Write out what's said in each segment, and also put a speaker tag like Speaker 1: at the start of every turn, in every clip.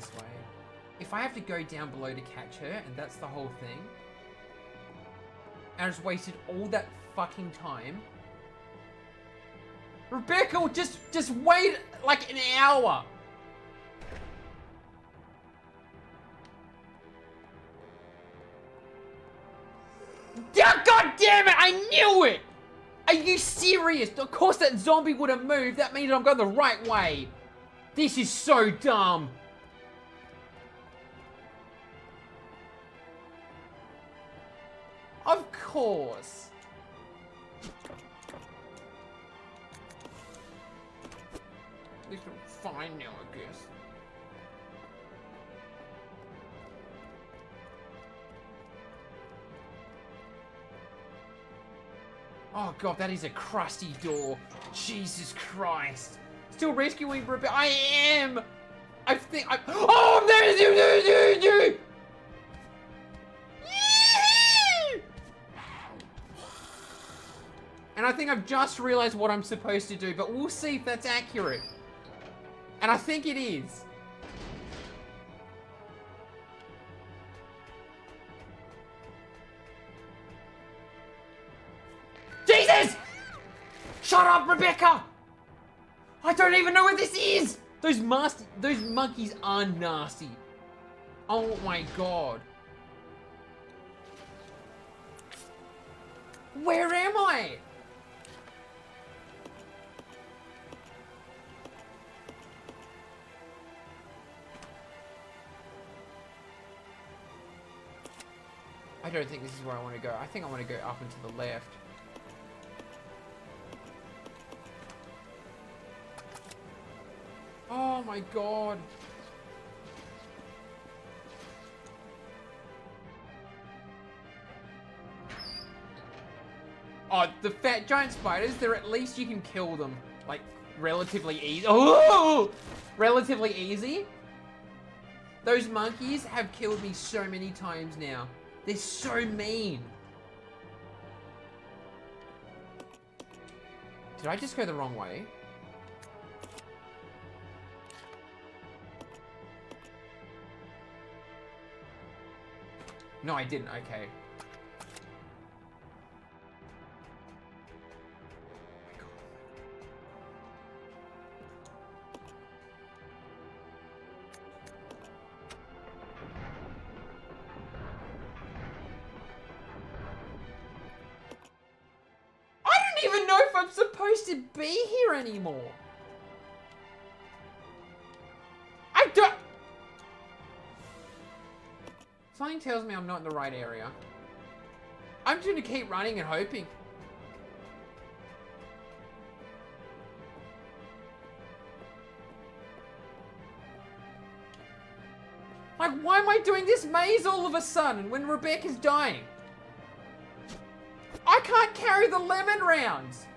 Speaker 1: this way. If I have to go down below to catch her, and that's the whole thing, and I just wasted all that fucking time. Rebecca, just wait like an hour. Yeah, God damn it! I knew it! Are you serious? Of course that zombie would have moved. That means I'm going the right way. This is so dumb. Of course. This is fine now, I guess. Oh god, that is a crusty door. Jesus Christ. Still rescuing Rebecca. I am! I think I... Oh, there's you! And I think I've just realized what I'm supposed to do, but we'll see if that's accurate. And I think it is. Jesus! Shut up, Rebecca! I don't even know what this is! Those monkeys are nasty. Oh my god. Where am I? I don't think this is where I want to go. I think I want to go up and to the left. Oh my god. Oh, the fat giant spiders, they're at least you can kill them. Like, relatively easy. Oh! Relatively easy. Those monkeys have killed me so many times now. They're so mean. Did I just go the wrong way? No, I didn't. Okay. I don't even know if I'm supposed to be here anymore. I don't... Something tells me I'm not in the right area. I'm just gonna keep running and hoping. Like, why am I doing this maze all of a sudden when Rebecca's dying? I can't carry the lemon rounds.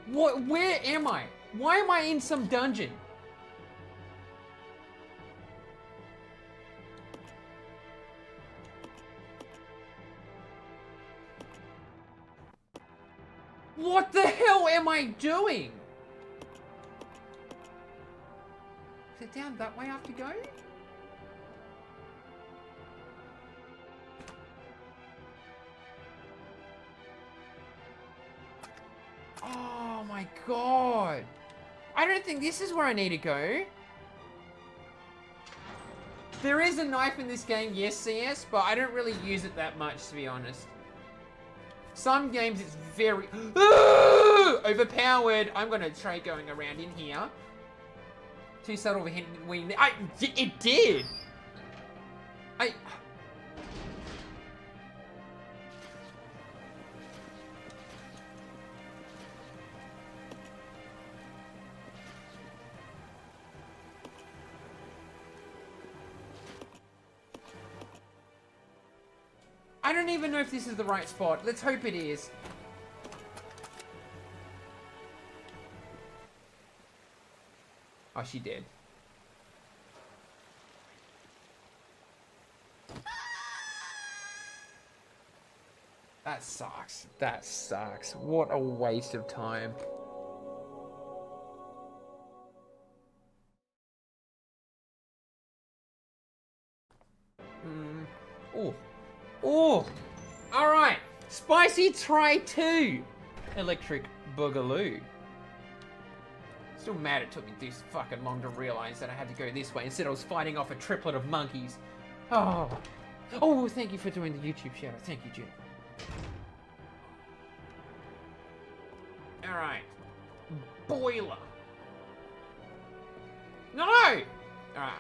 Speaker 1: What? Where am I? Why am I in some dungeon? What the hell am I doing? Is it down that way I have to go? Oh my god. I don't think this is where I need to go. There is a knife in this game, yes, CS, but I don't really use it that much, to be honest. Some games it's very overpowered. I'm gonna try going around in here. Too subtle of a hint. It did. I don't even know if this is the right spot. Let's hope it is. Oh, she did. That sucks. That sucks. What a waste of time. Oh. Oh. All right. Spicy Try 2. Electric Boogaloo. Still mad it took me this fucking long to realize that I had to go this way. Instead I was fighting off a triplet of monkeys. Oh. Oh, thank you for doing the YouTube shout out. Thank you, Jim. Alright. Boiler. No! Alright.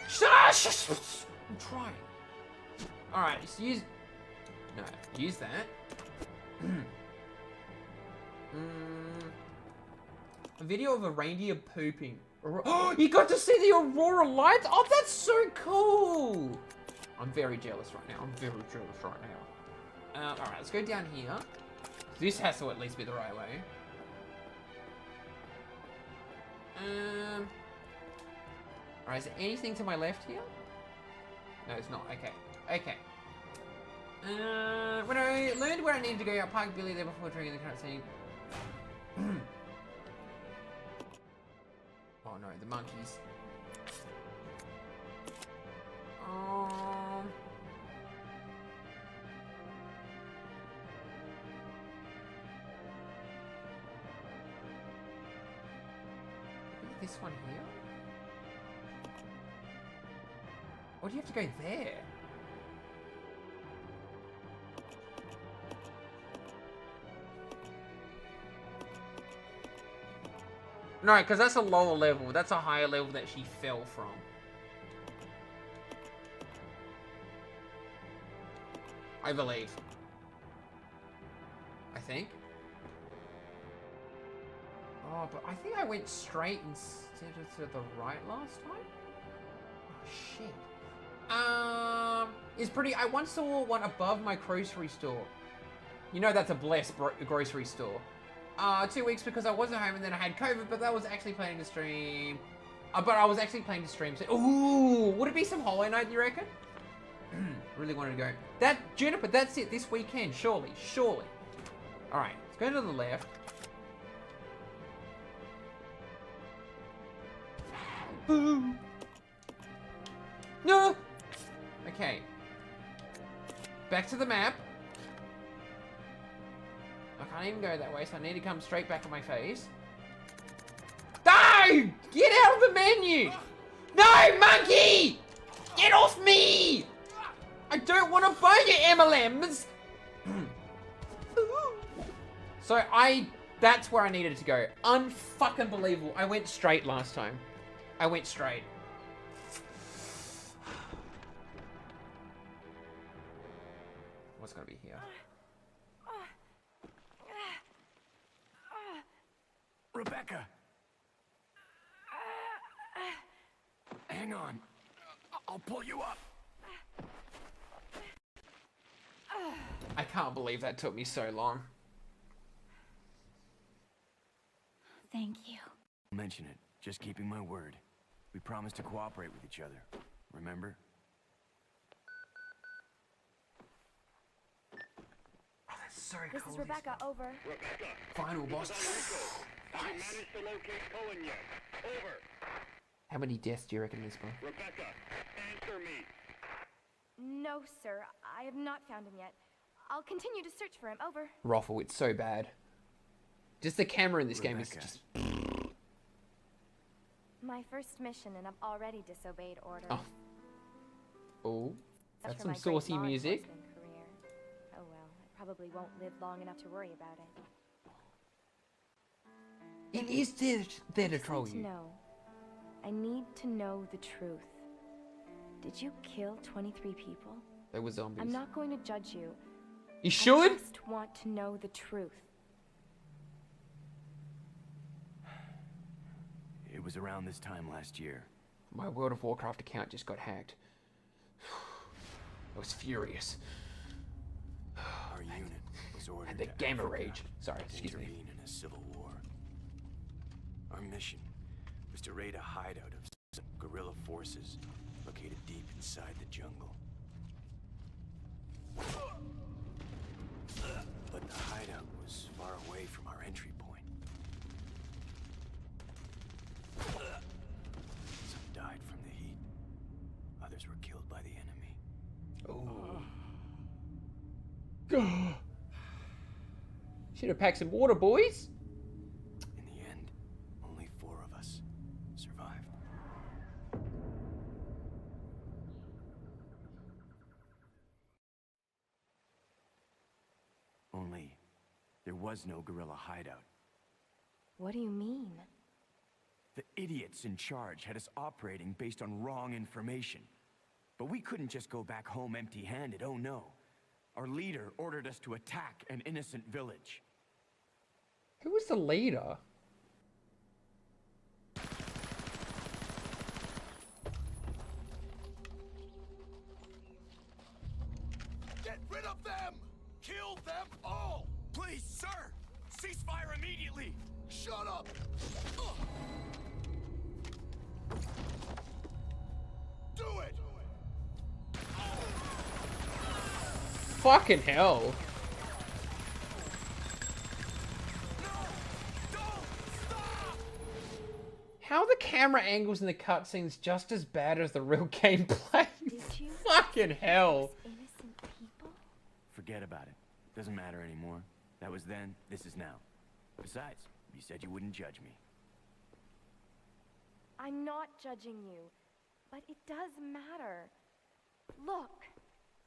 Speaker 1: Shush! I'm trying. Alright, just use... No, use that. A video of a reindeer pooping. Oh, you got to see the aurora lights? Oh, that's so cool! I'm very jealous right now. I'm very jealous right now. Alright, let's go down here. This has to at least be the right way. Alright, is there anything to my left here? No, it's not. Okay. Okay. When I learned where I needed to go, I parked Billy there before triggering the cutscene. Oh no, the monkeys. This one here? Or do you have to go there? No, because that's a lower level. That's a higher level that she fell from. I believe. I think. Oh, but I think I went straight instead of to the right last time? Oh, shit. It's pretty... I once saw one above my grocery store. You know that's a blessed grocery store. 2 weeks because I wasn't home and then I had COVID, but that was actually planning to stream. But I was actually planning to stream. So, ooh, would it be some Hollow Knight, you reckon? Really wanted to go. That, Juniper, that's it this weekend, surely, surely. Alright, let's go to the left. Boom. No! Okay. Back to the map. I can't even go that way, so I need to come straight back on my face. No! Get out of the menu! No, monkey! Get off me! I don't want to buy your MLMs! So that's where I needed to go. Unfucking believable. I went straight last time. I went straight. What's gonna be here?
Speaker 2: Rebecca! Hang on. I'll pull you up.
Speaker 1: I can't believe that took me so long.
Speaker 3: Thank you.
Speaker 2: Mention it. Just keeping my word. We promised to cooperate with each other. Remember?
Speaker 1: Oh, that's so
Speaker 3: This
Speaker 1: cool.
Speaker 3: is Rebecca, over.
Speaker 4: Rebecca,
Speaker 1: Final boss.
Speaker 4: have you managed to locate Cohen yet? Over.
Speaker 1: How many deaths do you reckon this one?
Speaker 4: Rebecca, answer me.
Speaker 3: No, sir. I have not found him yet. I'll continue to search for him, over.
Speaker 1: Roffle, it's so bad. Just the camera in this game is
Speaker 2: Rebecca.
Speaker 1: just...
Speaker 3: My first mission, and I've already disobeyed orders.
Speaker 1: Oh. Oh.
Speaker 3: Such
Speaker 1: That's
Speaker 3: for
Speaker 1: some
Speaker 3: my great
Speaker 1: saucy
Speaker 3: law
Speaker 1: music.
Speaker 3: enforcement career. Oh well, I probably won't live long enough to worry about it.
Speaker 1: It is there to troll
Speaker 3: I
Speaker 1: you.
Speaker 3: need to know the truth. Did you kill 23 people?
Speaker 1: They were zombies.
Speaker 3: I'm not going to judge you.
Speaker 1: You
Speaker 3: I
Speaker 1: should?
Speaker 3: just want to know the truth.
Speaker 2: It was around this time last year.
Speaker 1: My World of Warcraft account just got hacked. I was furious.
Speaker 2: Our unit was ordered
Speaker 1: Had the
Speaker 2: to
Speaker 1: gamer
Speaker 2: Africa
Speaker 1: rage. Sorry,
Speaker 2: to
Speaker 1: excuse me.
Speaker 2: intervene in a civil war. Our mission was to raid a hideout of some guerrilla forces located deep inside the jungle.
Speaker 1: Should have packed some water, boys.
Speaker 2: In the end, only 4 of us survived. Only, there was no guerrilla hideout.
Speaker 3: What do you mean?
Speaker 2: The idiots in charge had us operating based on wrong information. But we couldn't just go back home empty-handed, oh no. Our leader ordered us to attack an innocent village.
Speaker 1: Who was the leader?
Speaker 2: Get rid of them! Kill them all! Please, sir! Ceasefire immediately! Shut up! Do it!
Speaker 1: Fucking hell. How are the camera angles in the cutscenes just as bad as the real gameplay?
Speaker 3: you
Speaker 1: Fucking hell.
Speaker 3: Innocent people?
Speaker 2: Forget about it. Doesn't matter anymore. That was then, this is now. Besides, you said you wouldn't judge me.
Speaker 3: I'm not judging you, but it does matter. Look,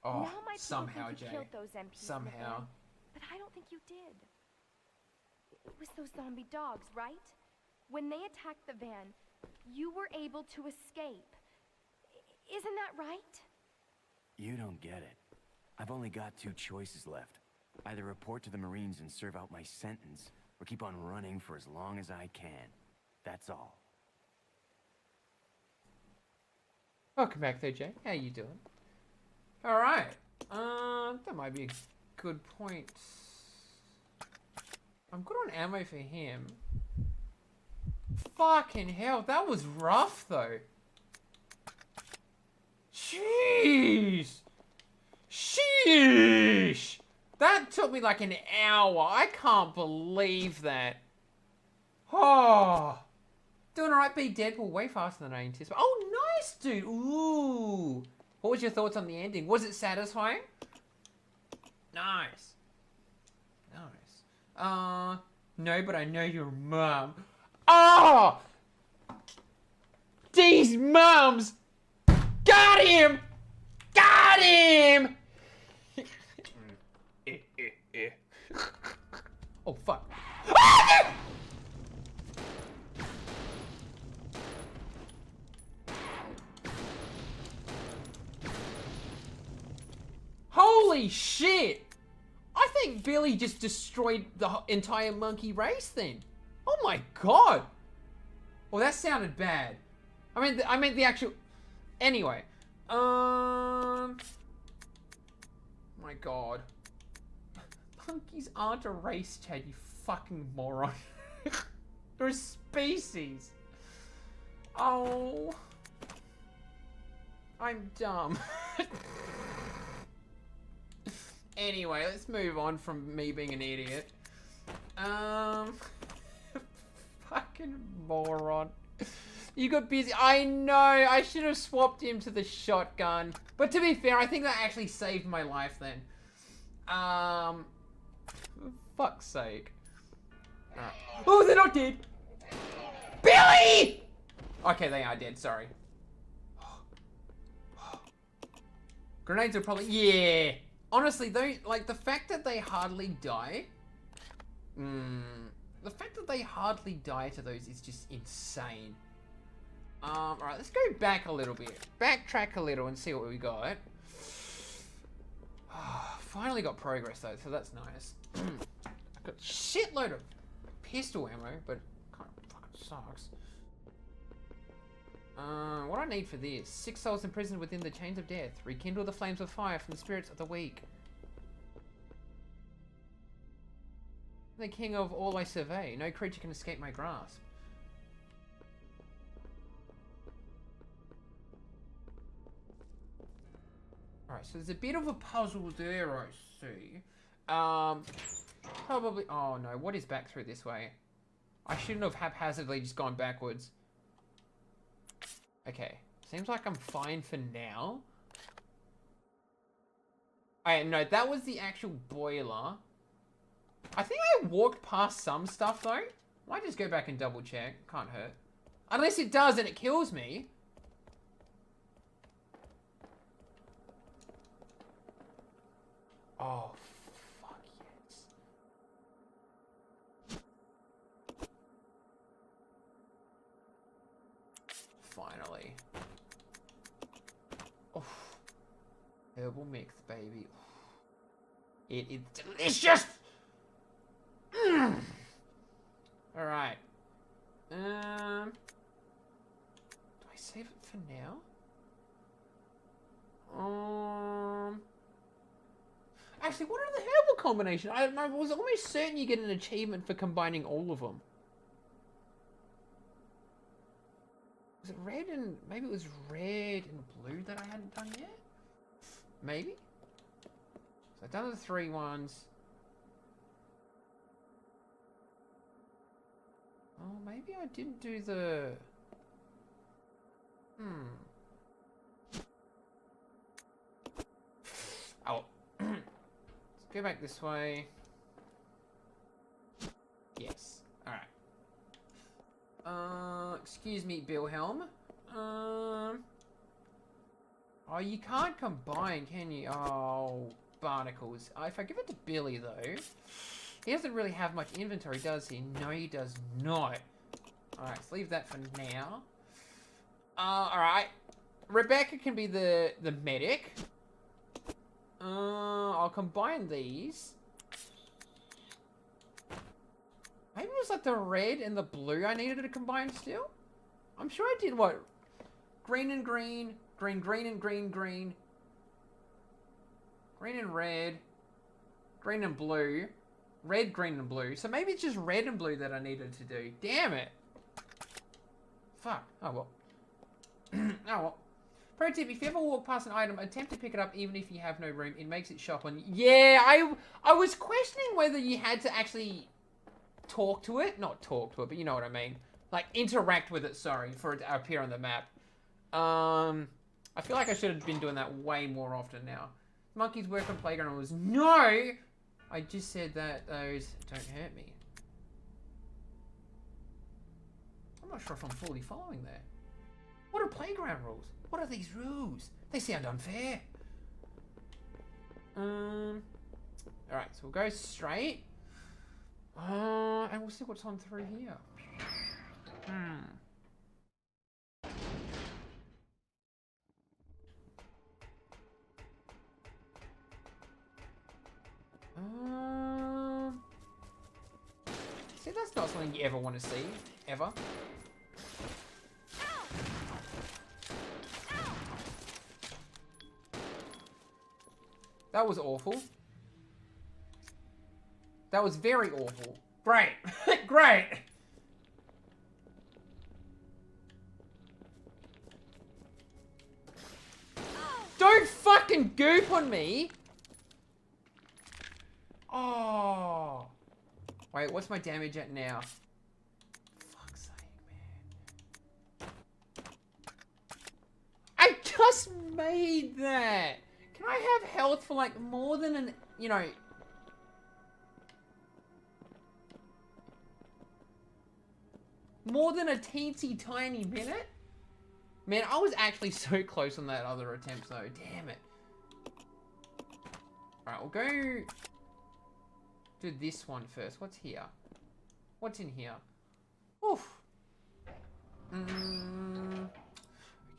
Speaker 1: Oh,
Speaker 3: now my people
Speaker 1: somehow,
Speaker 3: think you
Speaker 1: Jay.
Speaker 3: killed those MPs in the
Speaker 1: Somehow.
Speaker 3: van, but I don't think you did. It was those zombie dogs, right? When they attacked the van, you were able to escape. Isn't that right?
Speaker 2: You don't get it. I've only got 2 choices left. Either report to the Marines and serve out my sentence, or keep on running for as long as I can. That's all.
Speaker 1: Welcome back there, Jay. How you doing? Alright. That might be a good point. I'm good on ammo for him. Fucking hell, that was rough though. Jeez. Sheesh. That took me like an hour. I can't believe that. Oh. Doing alright, be Deadpool way faster than I anticipated. Oh, nice, dude. Ooh. What was your thoughts on the ending? Was it satisfying? Nice. Nice. No, but I know your mum. Oh! These mums! Got him! Got him! Oh, fuck. Ah! Holy shit! I think Billy just destroyed the entire monkey race then. Oh my god! Well, that sounded bad. I meant the actual... Anyway. My god. Monkeys aren't a race, Chad, you fucking moron. They're a species. Oh. I'm dumb. Anyway, let's move on from me being an idiot. Fucking moron. You got busy. I know. I should have swapped him to the shotgun. But to be fair, I think that actually saved my life then. For fuck's sake. Right. Oh, they're not dead. Billy! Okay, they are dead. Sorry. Grenades are probably... Yeah. Honestly, though, like, the fact that they hardly die... the fact that they hardly die to those is just insane. Alright, let's go back a little bit. Backtrack a little and see what we got. Finally got progress, though, so that's nice. I've got a shitload of pistol ammo, but it kind of fucking sucks. What do I need for this? 6 souls imprisoned within the chains of death. Rekindle the flames of fire from the spirits of the weak. The king of all I survey. No creature can escape my grasp. Alright, so there's a bit of a puzzle there, I see. Probably... Oh no, what is back through this way? I shouldn't have haphazardly just gone backwards. Okay, seems like I'm fine for now. No, that was the actual boiler. I think I walked past some stuff, though. Might just go back and double check. Can't hurt. Unless it does and it kills me. Oh, fuck yes. Finally. Oh. Herbal mix, baby. It is delicious! Alright. Do I save it for now? Actually, what are the herbal combination? I was almost certain you get an achievement for combining all of them. Was it red and... Maybe it was red and blue that I hadn't done yet? Maybe? So I've done the 3 ones. Oh, maybe I didn't do the... Oh. Let's go back this way. Yes. Alright. Excuse me, Wilhelm. Oh, you can't combine, can you? Oh, barnacles. If I give it to Billy, though... He doesn't really have much inventory, does he? No, he does not. Alright, let's leave that for now. Alright. Rebecca can be the medic. I'll combine these. Maybe it was like the red and the blue I needed to combine still? I'm sure I did what? Green and green. Green, green and green, green. Green and red. Green and blue. Red, green, and blue. So maybe it's just red and blue that I needed to do. Damn it. Fuck. Oh, well. Oh, well. Pro tip, if you ever walk past an item, attempt to pick it up even if you have no room. It makes it shop on... Yeah, I was questioning whether you had to actually talk to it. Not talk to it, but you know what I mean. Like, interact with it, sorry, for it to appear on the map. I feel like I should have been doing that way more often now. Monkeys work on playground was... No! I just said that those don't hurt me. I'm not sure if I'm fully following that. What are playground rules? What are these rules? They sound unfair. Alright, so we'll go straight. And we'll see what's on through here. See, that's not something you ever want to see. Ever. That was awful. That was very awful. Great. Great. Don't fucking goop on me. Oh. Wait, what's my damage at now? Fuck's sake, man. I just made that. Can I have health for like more than an, you know... More than a teensy tiny minute? Man, I was actually so close on that other attempt though. Damn it. Alright, we'll go... do this one first. What's here? What's in here? Oof.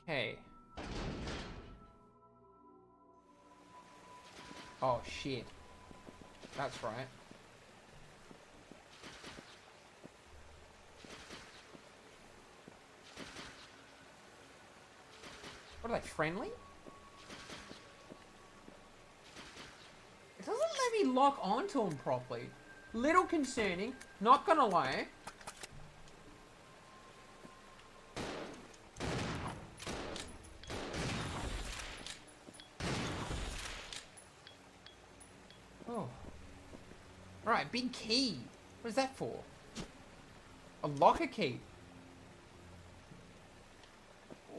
Speaker 1: Okay. Oh, shit. That's right. What are they, friendly? It doesn't let me lock onto them properly. Little concerning, not gonna lie. Oh. Alright, big key. What is that for? A locker key.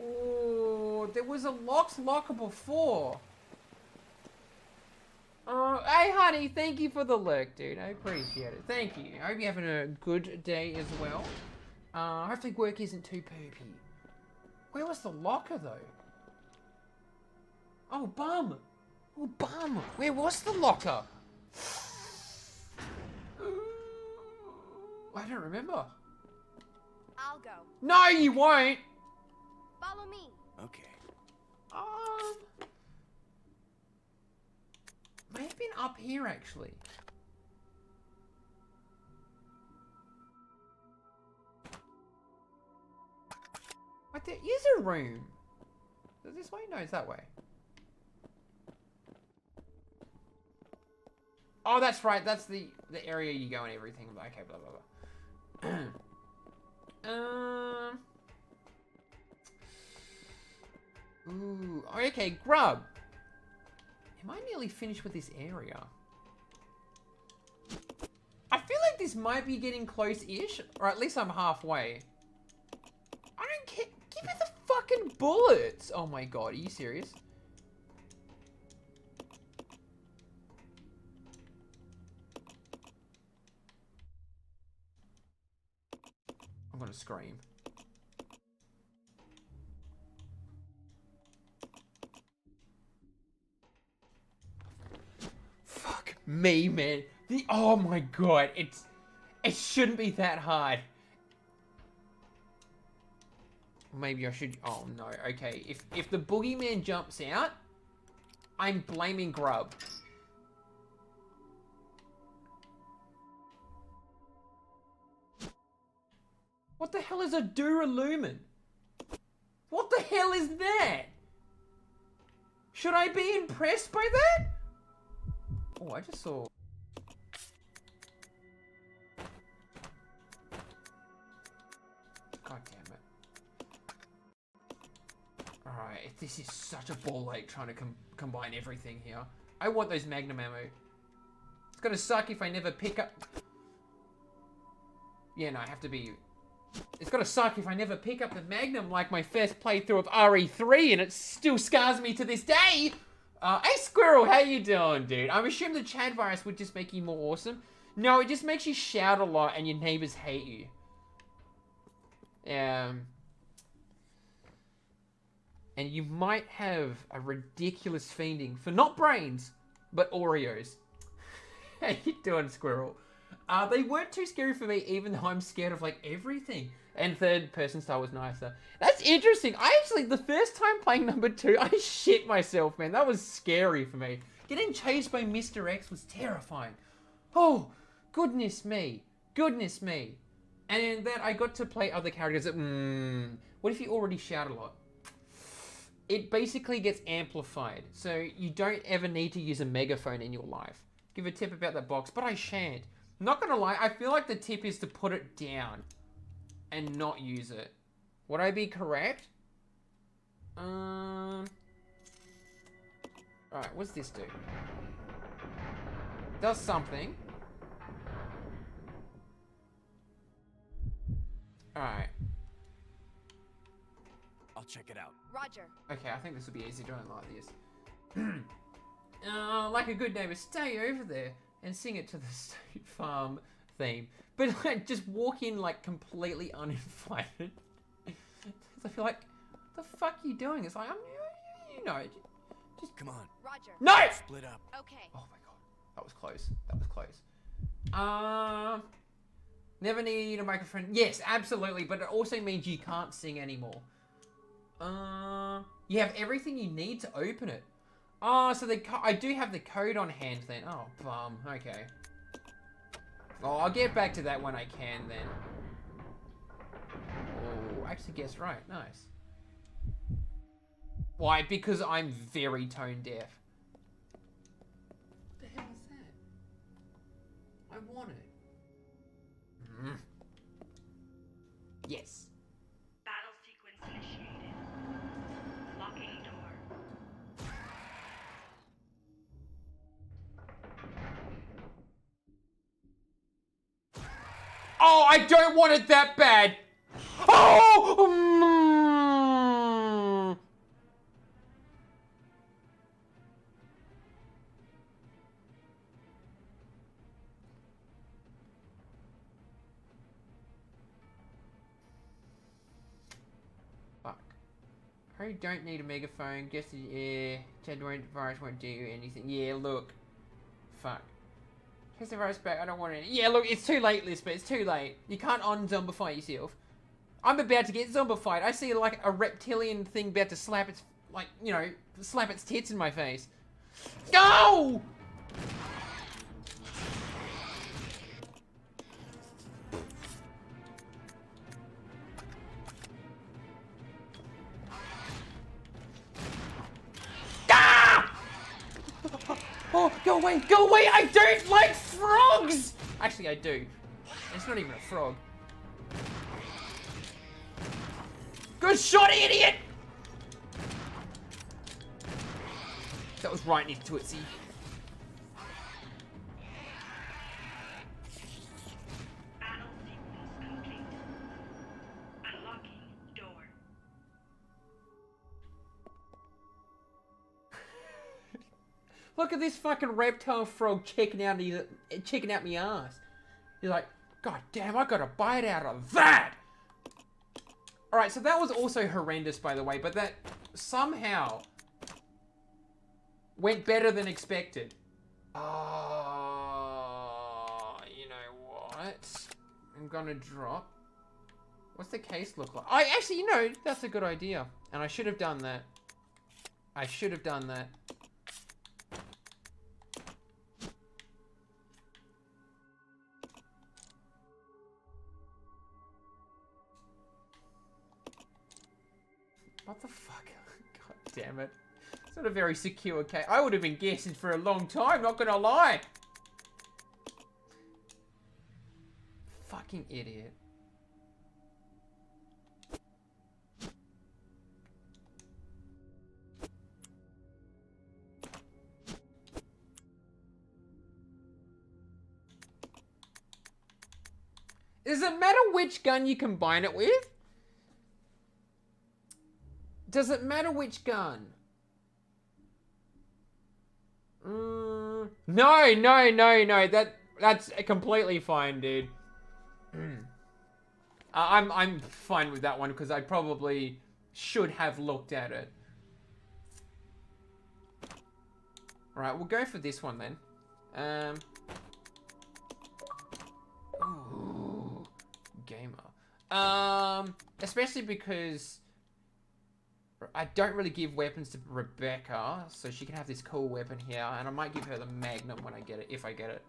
Speaker 1: Oh, there was a locked locker before. Hey, honey, thank you for the lurk, dude. I appreciate it. Thank you. I hope you're having a good day as well. Hopefully work isn't too poopy. Where was the locker, though? Oh, bum. Oh, bum. Where was the locker? I don't remember.
Speaker 3: I'll go.
Speaker 1: No, you won't.
Speaker 3: Follow me.
Speaker 2: Okay.
Speaker 1: May have been up here, actually. Wait, there is a room. Is it this way? No, it's that way. Oh, that's right. That's the area you go and everything. Okay, blah, blah, blah. Ooh, okay, grub. Am I nearly finished with this area? I feel like this might be getting close-ish, or at least I'm halfway. I don't care. Give me the fucking bullets. Oh my god, are you serious? I'm gonna scream. Fuck me, man. Oh my god, it shouldn't be that hard. Maybe I should. Oh no. Okay, if the boogeyman jumps out, I'm blaming Grub. What the hell is a Duralumin? What the hell is that? Should I be impressed by that? Oh, I just saw. God damn it. Alright, this is such a ball ache trying to combine everything here. I want those Magnum ammo. It's gonna suck if I never pick up... Yeah, no, I have to be... It's gonna suck if I never pick up the Magnum like my first playthrough of RE3 and it still scars me to this day! Hey Squirrel, how you doing, dude? I'm assuming the Chad virus would just make you more awesome. No, it just makes you shout a lot and your neighbors hate you. And you might have a ridiculous fiending for not brains, but Oreos. How you doing, Squirrel? They weren't too scary for me, even though I'm scared of, like, everything. And third person style was nicer. That's interesting. I actually, the first time playing number 2, I shit myself, man. That was scary for me. Getting chased by Mr. X was terrifying. Oh, goodness me. Goodness me. And in that, I got to play other characters that, what if you already shout a lot? It basically gets amplified. So you don't ever need to use a megaphone in your life. Give a tip about that box, but I shan't. Not gonna lie, I feel like the tip is to put it down and not use it. Would I be correct? Alright, what's this do? Does something. Alright.
Speaker 2: I'll check it out.
Speaker 3: Roger.
Speaker 1: Okay, I think this will be easy doing it like this. Like a good neighbor, stay over there and sing it to the State Farm theme. But like, just walk in like completely uninvited. I feel like, what the fuck are you doing? It's like, you know, just
Speaker 2: Come on.
Speaker 3: Roger.
Speaker 1: no!
Speaker 2: Split up.
Speaker 3: Okay.
Speaker 1: Oh my god, that was close. That was close. Never need a microphone. Yes, absolutely, but it also means you can't sing anymore. You have everything you need to open it. Oh, so I do have the code on hand then. Oh, bum. Okay. Oh, I'll get back to that when I can then. Oh, actually guessed right. Nice. Why? Because I'm very tone deaf. What the hell is that? I want it. Yes.
Speaker 5: Battle sequence initiated. Locking door.
Speaker 1: Oh, I don't want it that bad. Oh! Probably don't need a megaphone. Guess the virus won't do anything. Yeah, look. Fuck. Here's the virus back. I don't want it. Yeah, look, it's too late, Lisbeth. It's too late. You can't un-zombify yourself. I'm about to get zombified. I see like a reptilian thing about to slap its, like, you know, slap its tits in my face. Go! Oh, go away, go away! I don't like frogs! Actually, I do. It's not even a frog. Good shot, idiot! That was right in his tootsie.
Speaker 5: Battle sequence complete. Unlocking door.
Speaker 1: Look at this fucking reptile frog checking out me ass. He's like, God damn, I got a bite out of that! Alright, so that was also horrendous, by the way, but that somehow went better than expected. You know what? I'm gonna drop. What's the case look like? Actually, you know, that's a good idea. And I should have done that. I should have done that. What the fuck? God damn it. It's not a very secure case. I would have been guessing for a long time, not gonna lie. Fucking idiot. Does it matter which gun you combine it with? Does it matter which gun? No. That's completely fine, dude. I'm fine with that one because I probably should have looked at it. All right, we'll go for this one then. Ooh, gamer. Especially because I don't really give weapons to Rebecca, so she can have this cool weapon here, and I might give her the Magnum when I get it, if I get it.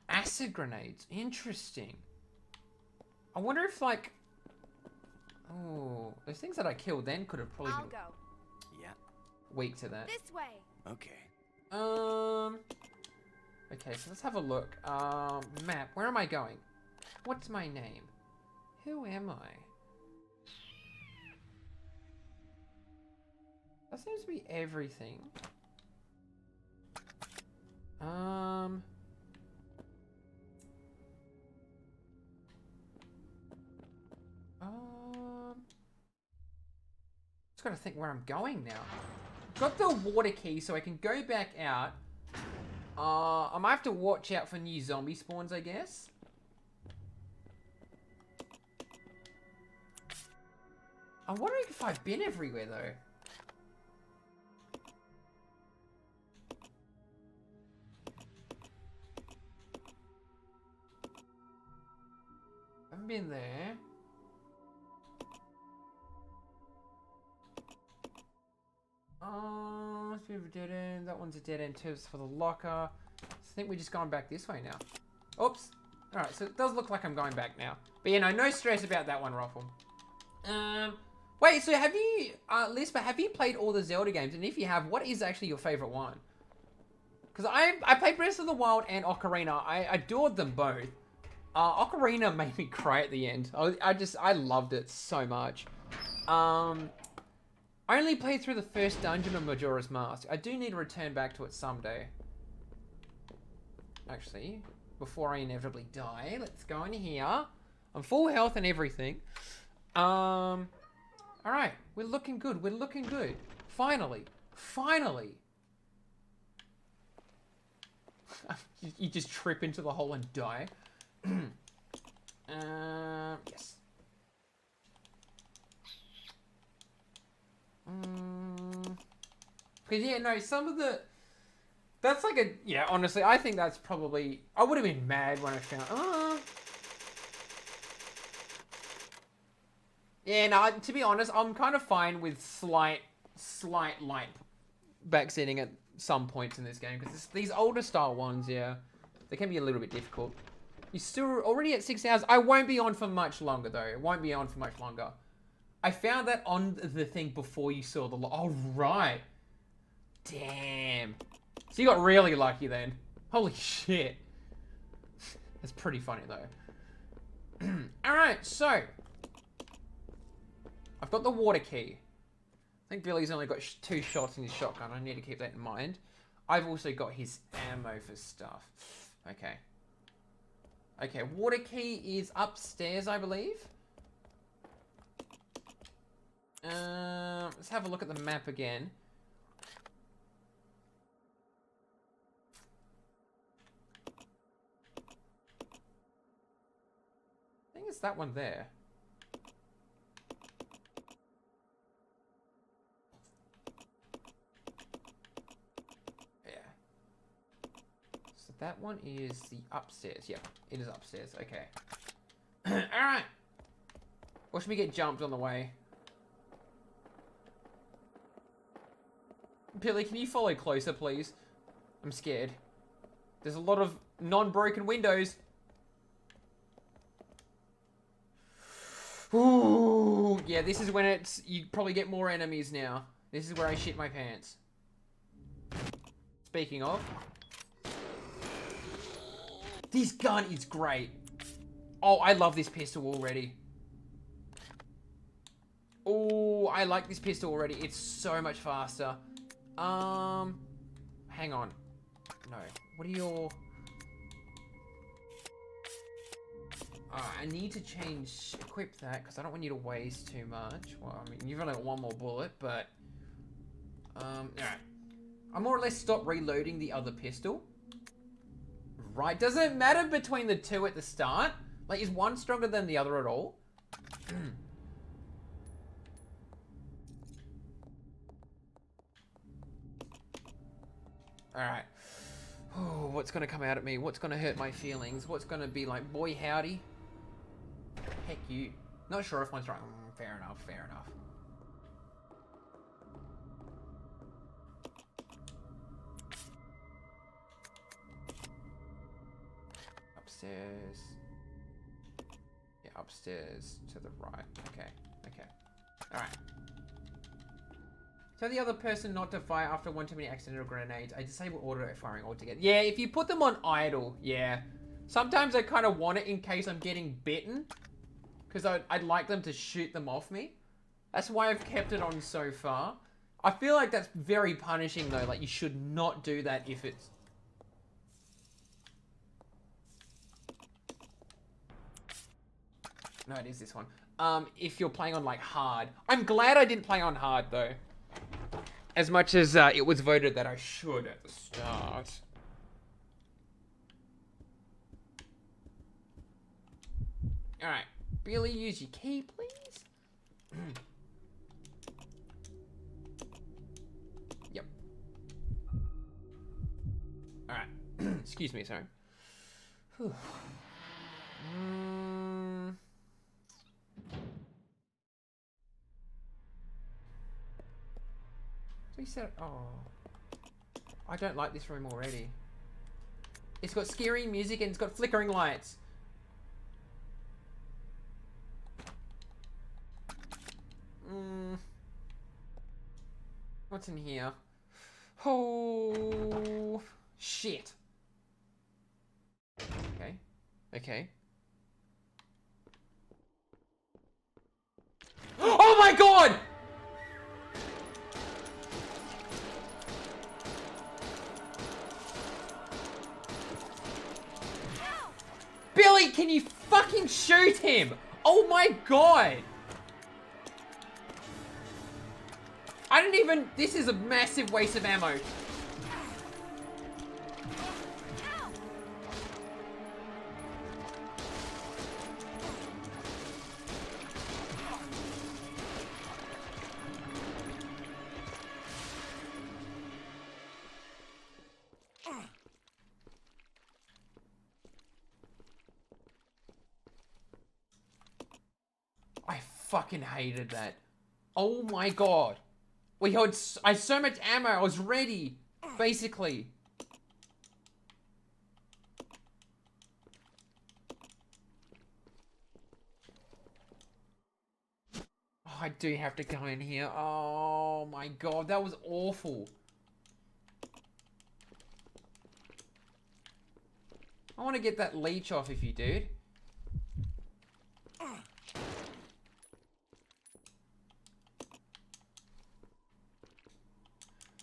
Speaker 1: Acid grenades, interesting. I wonder if, like, oh, those things that I killed then could have probably
Speaker 3: I'll
Speaker 1: been
Speaker 3: go.
Speaker 2: Yeah.
Speaker 1: weak to that.
Speaker 3: This way.
Speaker 2: Okay.
Speaker 1: Okay, so let's have a look. Map, where am I going? What's my name? Who am I? That seems to be everything. Just gotta think where I'm going now. Got the water key so I can go back out. I might have to watch out for new zombie spawns, I guess. I'm wondering if I've been everywhere, though. I haven't been there. Must be a dead end. That one's a dead end too. It's for the locker. I think we're just going back this way now. Oops. Alright, so it does look like I'm going back now. But you know, no stress about that one, Ruffle. Wait, so have you, Lisbeth, have you played all the Zelda games? And if you have, what is actually your favorite one? Because I played Breath of the Wild and Ocarina. I adored them both. Ocarina made me cry at the end. I loved it so much. I only played through the first dungeon of Majora's Mask. I do need to return back to it someday. Actually, before I inevitably die, let's go in here. I'm full health and everything. Alright, we're looking good. We're looking good. Finally. Finally. You just trip into the hole and die. Yes. Because, yeah, no, some of the... That's like a... Yeah, honestly, I think that's probably... I would have been mad when I found... Yeah, no, to be honest, I'm kind of fine with slight light backseating at some points in this game. Because these older style ones, yeah, they can be a little bit difficult. You're still already at 6 hours. I won't be on for much longer, though. It won't be on for much longer. I found that on the thing before you saw the... Oh, right. Damn. So you got really lucky then. Holy shit. That's pretty funny, though. Alright, so... I've got the water key. I think Billy's only got 2 shots in his shotgun. I need to keep that in mind. I've also got his ammo for stuff. Okay. Okay, water key is upstairs, I believe. Let's have a look at the map again. I think it's that one there. Yeah. So that one is the upstairs. Yeah, it is upstairs. Okay. Alright. Watch me get jumped on the way. Billy, can you follow closer, please? I'm scared. There's a lot of non-broken windows. Ooh, yeah, this is when it's... You probably get more enemies now. This is where I shit my pants. Speaking of... This gun is great. Oh, I love this pistol already. Oh, I like this pistol already. It's so much faster. Hang on. No. What are your... I need to equip that, because I don't want you to waste too much. Well, I mean, you've only got 1 more bullet, but... alright. I more or less stopped reloading the other pistol. Right, does it matter between the 2 at the start? Like, is one stronger than the other at all? Alright. Oh, what's gonna come out at me? What's gonna hurt my feelings? What's gonna be like, boy howdy? Heck you. Not sure if one's right. Fair enough, fair enough. Upstairs. Yeah, upstairs to the right. Okay, okay. Alright. Tell the other person not to fire after 1 too many accidental grenades. I disable auto firing altogether. Yeah, if you put them on idle, yeah. Sometimes I kind of want it in case I'm getting bitten. Because I'd like them to shoot them off me. That's why I've kept it on so far. I feel like that's very punishing though. Like, you should not do that if it's... No, it is this one. If you're playing on like hard. I'm glad I didn't play on hard though. As much as it was voted that I should at the start. Alright. Billy, use your key, please. Yep. Alright. Excuse me, sorry. We said, oh, I don't like this room already. It's got scary music and it's got flickering lights. What's in here? Oh, shit. Okay, okay. Oh my god! Billy, can you fucking shoot him? Oh my god! I didn't even... This is a massive waste of ammo. fucking hated that. Oh my god. I had so much ammo, I was ready, basically. Oh, I do have to go in here. Oh my god, that was awful. I want to get that leech off if you dude.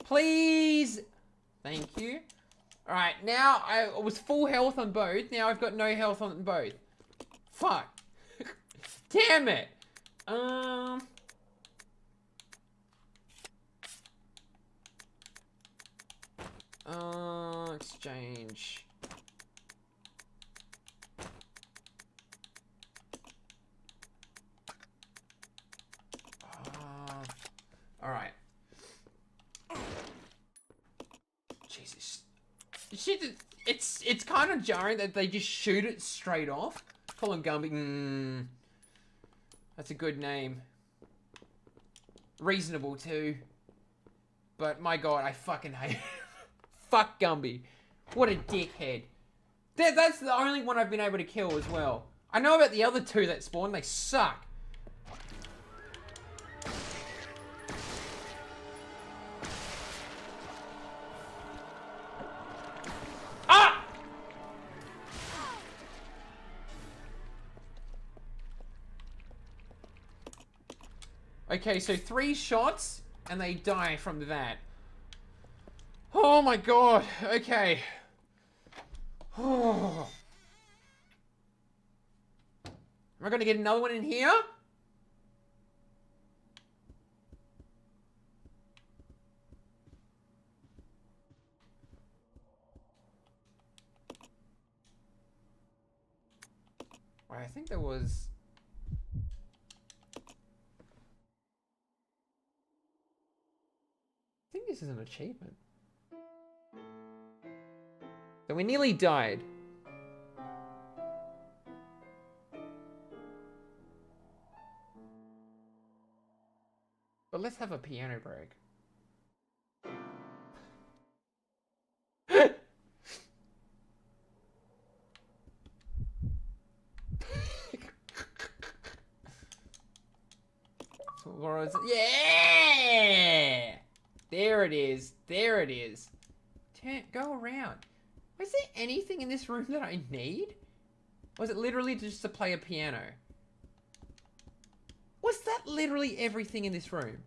Speaker 1: Please! Thank you. Alright, now I was full health on both. Now I've got no health on both. Fuck. Damn it! Exchange. Alright. Jesus. It's kind of jarring that they just shoot it straight off. Call him Gumby. That's a good name. Reasonable too. But my god, I fucking hate it. Fuck Gumby. What a dickhead. That's the only one I've been able to kill as well. I know about the other two that spawn. They suck. Ah! Okay, so 3 shots and they die from that. Oh my god. Okay. Oh. Am I gonna get another one in here? Wait, I think there was... I think this is an achievement. So we nearly died. But let's have a piano break. Yeah! There it is. There it is. Go around. Is there anything in this room that I need? Or is it literally just to play a piano? Was that literally everything in this room?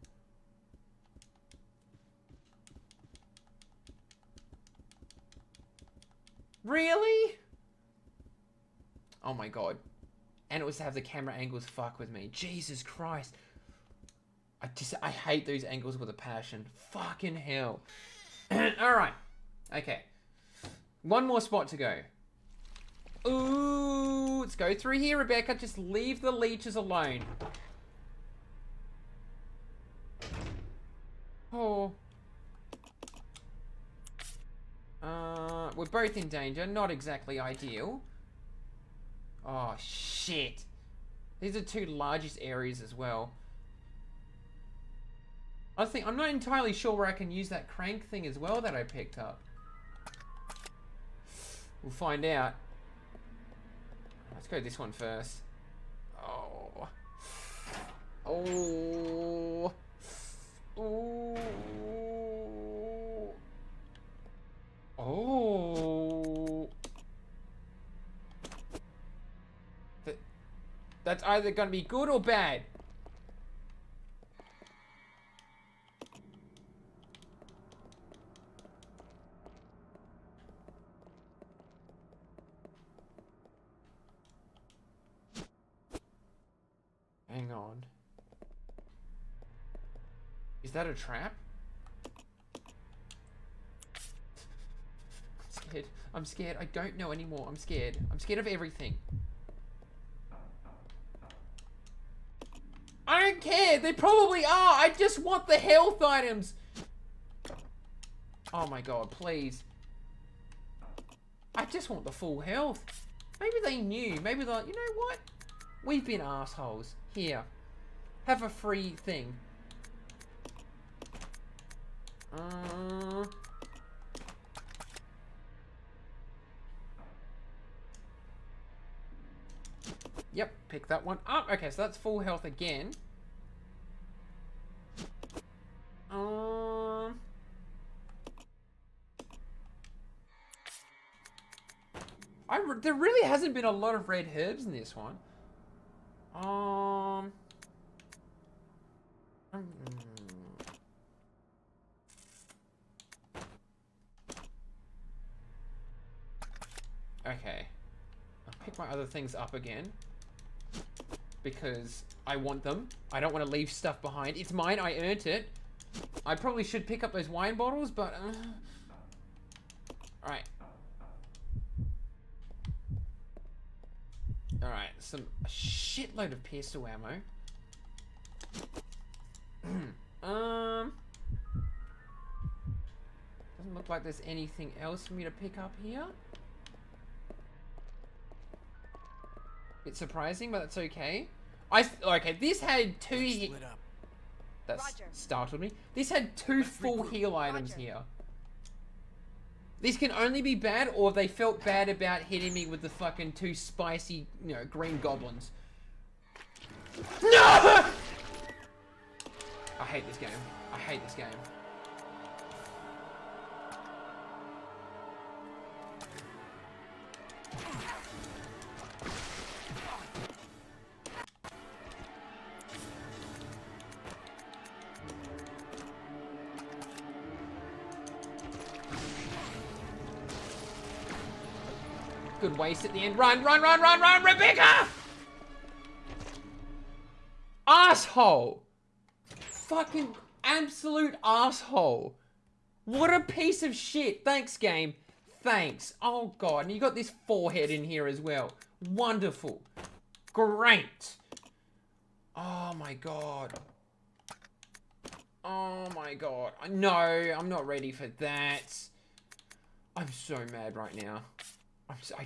Speaker 1: Really? Oh my god. And it was to have the camera angles fuck with me. Jesus Christ. I hate those angles with a passion. Fucking hell. Alright. Okay. One more spot to go. Ooh, let's go through here, Rebecca. Just leave the leeches alone. Oh. We're both in danger. Not exactly ideal. Oh, shit. These are 2 largest areas as well. I'm not entirely sure where I can use that crank thing as well that I picked up. We'll find out. Let's go this one first. Oh. Oh. Oh. Oh. That's either going to be good or bad. Hang on. Is that a trap? I'm scared. I'm scared. I don't know anymore. I'm scared. I'm scared of everything. I don't care. They probably are. I just want the health items. Oh my god, please. I just want the full health. Maybe they knew. Maybe they're like, you know what? We've been assholes. Here. have a free thing. Yep, pick that one up. Okay, so that's full health again. There really hasn't been a lot of red herbs in this one. Okay. I'll pick my other things up again. Because I want them. I don't want to leave stuff behind. It's mine, I earned it. I probably should pick up those wine bottles, but... Alright. Alright, a shitload of pistol ammo. Doesn't look like there's anything else for me to pick up here. Bit surprising, but that's okay. Okay, this had two... That startled me. This had two full heal items here. These can only be bad, or they felt bad about hitting me with the fucking two spicy, you know, green goblins. No! I hate this game. I hate this game. Good waste at the end. Run, run, run, run, run, Rebecca! Asshole! Fucking absolute asshole. What a piece of shit. Thanks, game. Thanks. Oh, God. And you got this forehead in here as well. Wonderful. Great. Oh, my God. Oh, my God. No, I'm not ready for that. I'm so mad right now. I just... I'm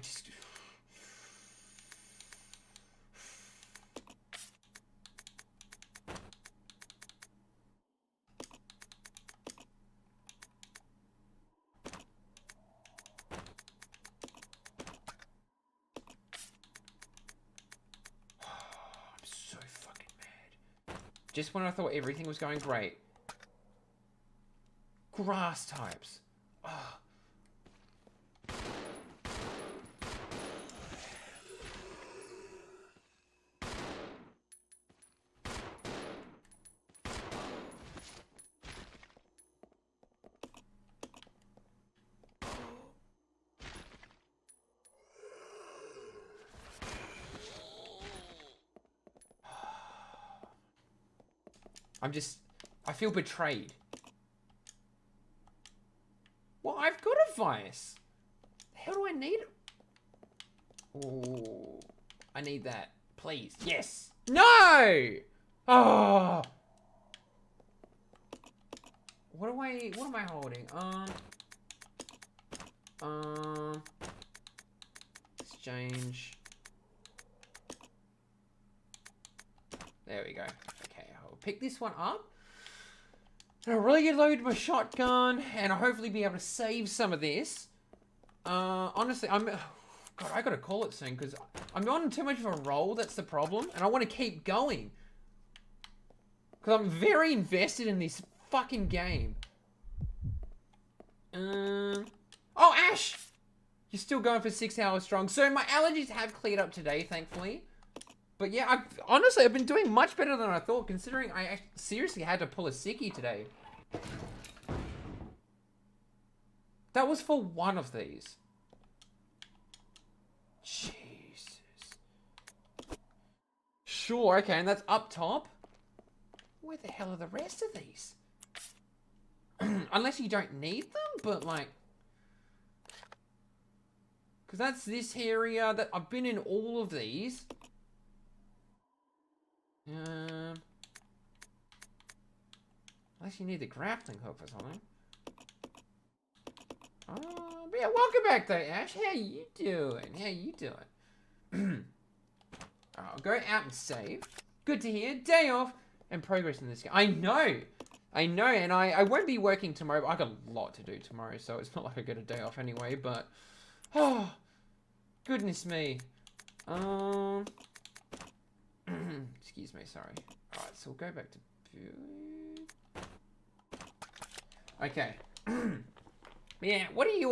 Speaker 1: so fucking mad. Just when I thought everything was going great. Grass types. Oh. I feel betrayed. Well, I've got a vice. The hell do I need? Oh, I need that. Please. Yes. No! Oh. What am I holding? Exchange. There we go. Okay, I'll pick this one up. And I'll really load my shotgun, and I'll hopefully be able to save some of this. Honestly, God, I gotta call it soon, because I'm on too much of a roll, that's the problem, and I want to keep going. Because I'm very invested in this fucking game. Oh, Ash! You're still going for 6 hours strong. So my allergies have cleared up today, thankfully. But yeah, honestly, I've been doing much better than I thought, considering I seriously had to pull a sickie today. That was for one of these. Jesus. Sure, okay, and that's up top. Where the hell are the rest of these? Unless you don't need them, but like... Because that's this area that I've been in all of these. Unless you need the grappling hook for something. But yeah, welcome back though, Ash. How you doing? How you doing? I'll go out and save. Good to hear. Day off. and progress in this game. I know, and I won't be working tomorrow. But I got a lot to do tomorrow, so it's not like I get a day off anyway. But oh, goodness me. Excuse me, sorry. All right, so we'll go back to. Okay. Yeah, what are you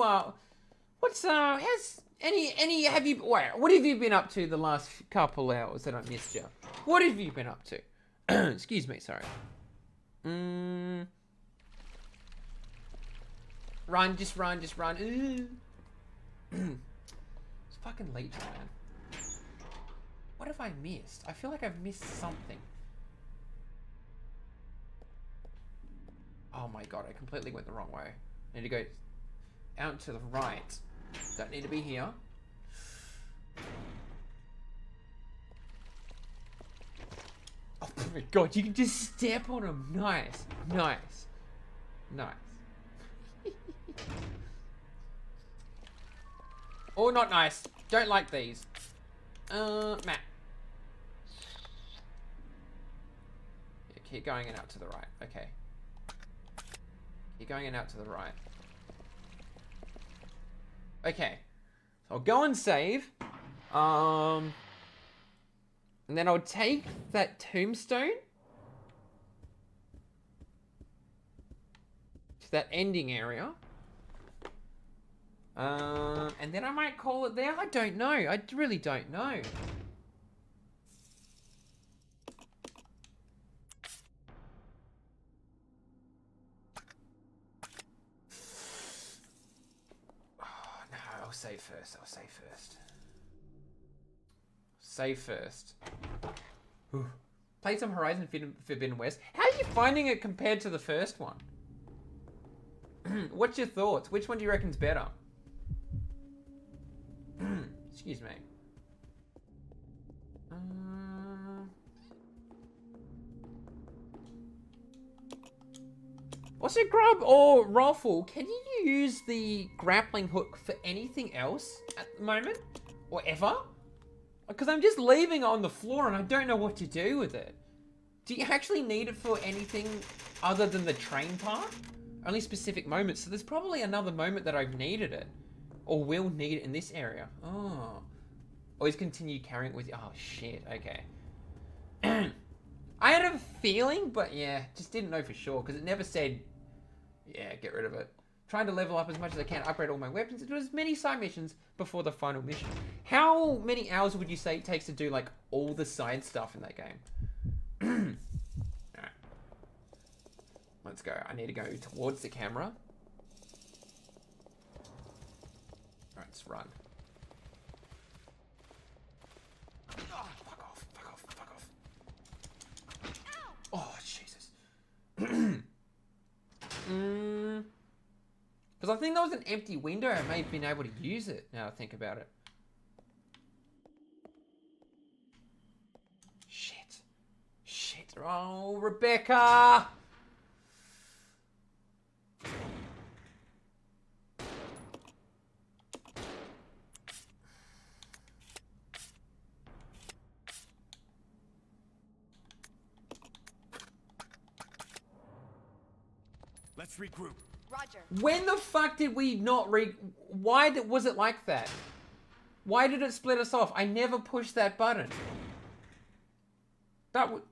Speaker 1: what's has any have you wait, what have you been up to the last couple hours that I missed you? What have you been up to? Excuse me, sorry. Run, just run. It's fucking Legion, man. What have I missed? I feel like I've missed something. Oh my god, I completely went the wrong way. I need to go out to the right. Don't need to be here. Oh my god, you can just step on them. Nice. Oh, not nice. Don't like these. Matt. Yeah, keep going and out to the right. Okay. Keep going and out to the right. Okay. So I'll go and save. And then I'll take that tombstone to that ending area. And then I might call it there. I don't know. I really don't know. Oh, no, I'll save first. Save first. Whew. Played some Horizon Forbidden West. How are you finding it compared to the first one? What's your thoughts? Which one do you reckon's better? Excuse me. Also, Grub or Raffle, can you use the grappling hook for anything else at the moment? Or ever? Because I'm just leaving it on the floor and I don't know what to do with it. Do you actually need it for anything other than the train part? Only specific moments. So there's probably another moment that I've needed it. Or will need it in this area. Oh. Always continue carrying it with you. Oh, shit. Okay. I had a feeling, but yeah, just didn't know for sure. Because it never said, yeah, get rid of it. Trying to level up as much as I can, upgrade all my weapons, and do as many side missions before the final mission. How many hours would you say it takes to do, like, all the side stuff in that game? Alright. Let's go. I need to go towards the camera. Alright, let's run. Oh, fuck off. Oh, Jesus. Because I think that was an empty window. I may have been able to use it now I think about it. Shit. Oh, Rebecca!
Speaker 2: Let's regroup.
Speaker 3: Roger.
Speaker 1: When the fuck did we not why was it like that? Why did it split us off? I never pushed that button. That would...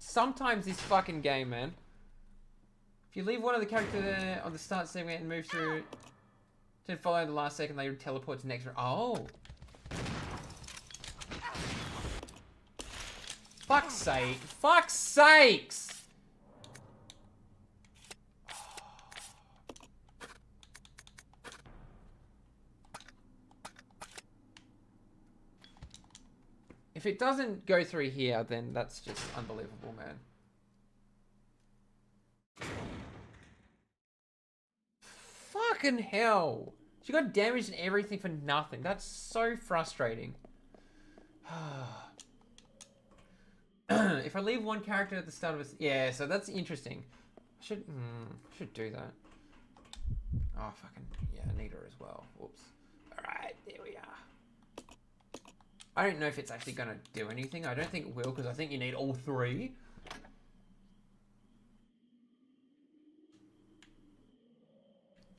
Speaker 1: Sometimes this fucking game, man. If you leave one of the characters there on the start segment and move through to follow the last second, they teleport to the next room. Oh. Fuck's sake. Fuck's sakes! If it doesn't go through here, then that's just unbelievable, man. Fucking hell. She got damaged and everything for nothing. That's so frustrating. If I leave one character at the start of a... Yeah, so that's interesting. I should do that. Oh, fucking... Yeah, I need her as well. Whoops. Alright, there we are. I don't know if it's actually gonna do anything. I don't think it will, because I think you need all 3.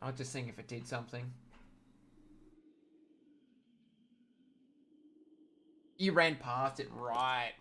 Speaker 1: I'll just think if it did something. You ran past it. Right.